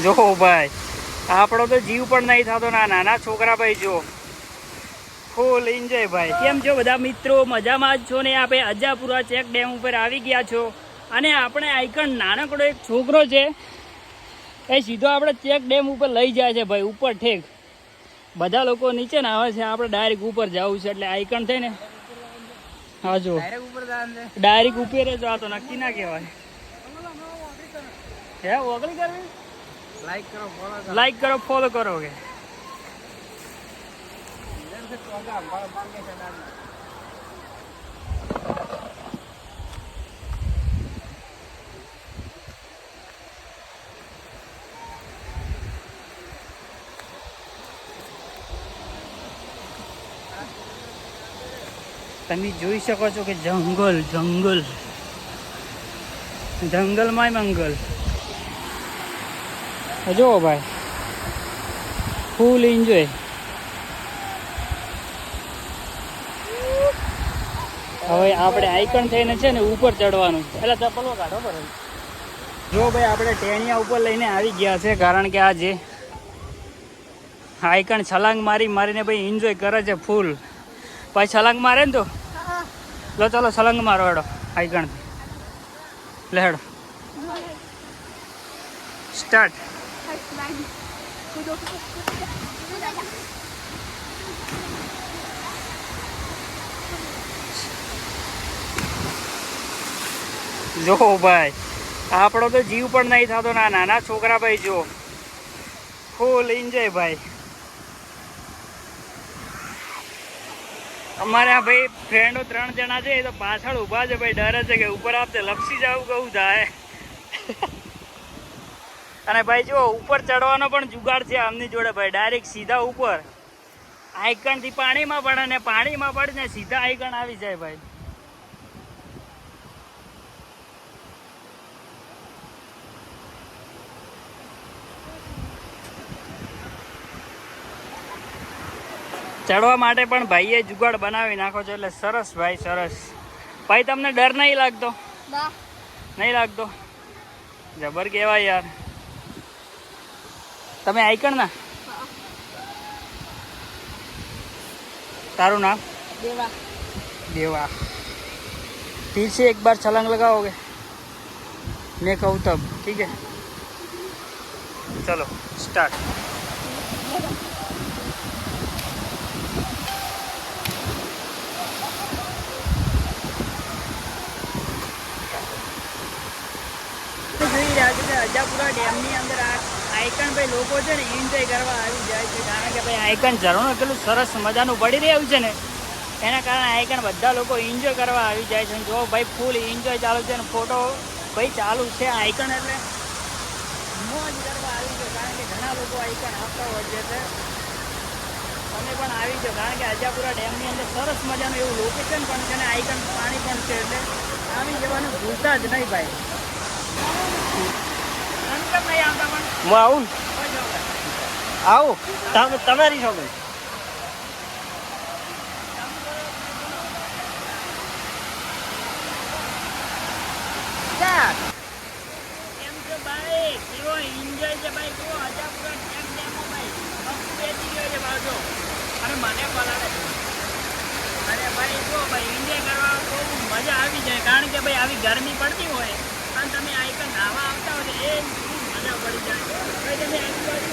જો ભાઈ આપણો તો જીવ પણ નહીં થતો ના નાના છોકરા ભાઈ જો ફૂલ એન્જોય ભાઈ. કેમ છો બધા મિત્રો? મજામાં જ છો ને? આપણે અજાપુરા ચેક ડેમ ઉપર આવી ગયા છો અને આપણે આઈકન નાનકડો એક છોકરો છે એ સીધો આપણે ચેક ડેમ ઉપર લઈ જાય છે ભાઈ, ઉપર ઠેક. બધા લોકો નીચે ને આવે છે, આપણે ડાયરેક્ટ ઉપર જવું છે એટલે આઈકન થઈને હા જો ડાયરેક્ટ ઉપર જ આ તો નક્કી ના કહેવાય. હે ઓગળી કરવી? લાઈક કરો ફોલો કરો કે તમે જોઈ શકો છો કે જંગલ જંગલ જંગલમાં મંગલ. જો ભાઈ ફૂલ એન્જોય. હવે આપણે આઈકન થઈને છે ને ઉપર ચડવાનું એટલે ચપ્પલો કાઢો બરાબર. જો ભાઈ આપણે ટેણિયા ઉપર લઈને આવી ગયા છે કારણ કે આ જે આઈકન છલાંગ મારીને ભાઈ એન્જોય કરે છે ફૂલ. ભાઈ છલાંગ મારે ને તો લો ચાલો છલાંગ મારો હેડો આઈકન લે હેડો સ્ટાર્ટ. જો ભાઈ આપણો તો જીવ પણ નહીં થતો ના નાના છોકરા ભાઈ જો ફૂલ એન્જોય ભાઈ. અમારે આ ભાઈ ફ્રેન્ડો 3 જણા છે એ તો પાછળ ઊભા છે ભાઈ, ડરે છે કે ઉપર આપતે લપસી જવું કહું થાય. અને ભાઈ જો ઉપર ચડવાનો પણ જુગાડ છે આમની જોડે ભાઈ, ડાયરેક્ટ સીધા ઉપર આઈકનથી પાણીમાં પડે ને પાણીમાં પડીને સીધા આઈકન આવી જાય ભાઈ. ચડવા માટે પણ ભાઈએ જુગાડ બનાવી નાખો છો એટલે સરસ ભાઈ સરસ. ભાઈ તમને ડર નહીં લાગતો? નહીં લાગતો? જબર કહેવાય યાર. તમે આઈકન ના? તારું નામ? देवा. देवा फिर से एक बार छलांग लगाओगे? मैं कहूँ तब ठीक है. चलो स्टार्ट. અજાપુરા ડેમની અંદર આ આઈકન ભાઈ લોકો છે ને એન્જોય કરવા આવી જાય છે કારણ કે ભાઈ આઈકન ઝરણું કેટલું સરસ મજાનું પડી રહ્યું છે ને એના કારણે આઈકન બધા લોકો એન્જોય કરવા આવી જાય છે. જો ભાઈ ફૂલ એન્જોય ચાલુ છે અને ફોટો ભાઈ ચાલુ છે. આઈકન એટલે મોજ કરવા આવી છે કારણ કે ઘણા લોકો આઈકન આવતા હોય છે એટલે તમે પણ આવી જાઓ કારણ કે અજાપુરા ડેમની અંદર સરસ મજાનું એવું લોકેશન પણ છે ને આઈકન પાણી પણ છે એટલે આવી જવાનું ભૂલતા જ નહીં ભાઈ. હું આવું આવું તમારી શોખ કેમ છો ભાઈ? કેવો એન્જોય છે ભાઈ? કેવો અજાપુરા ડેમમાં ભાઈ બપુ બેસી ગયો છે બાજુ અને મને બોલાવે છે. અરે ભાઈ જો ભાઈ એન્જોય કરવા બહુ મજા આવી જાય કારણ કે ભાઈ આવી ગરમી પડતી હોય અને તમે આઈકન નાવા આવતા હોય તો એ મજા પડી જાય. ભાઈ તમે આજુબાજુ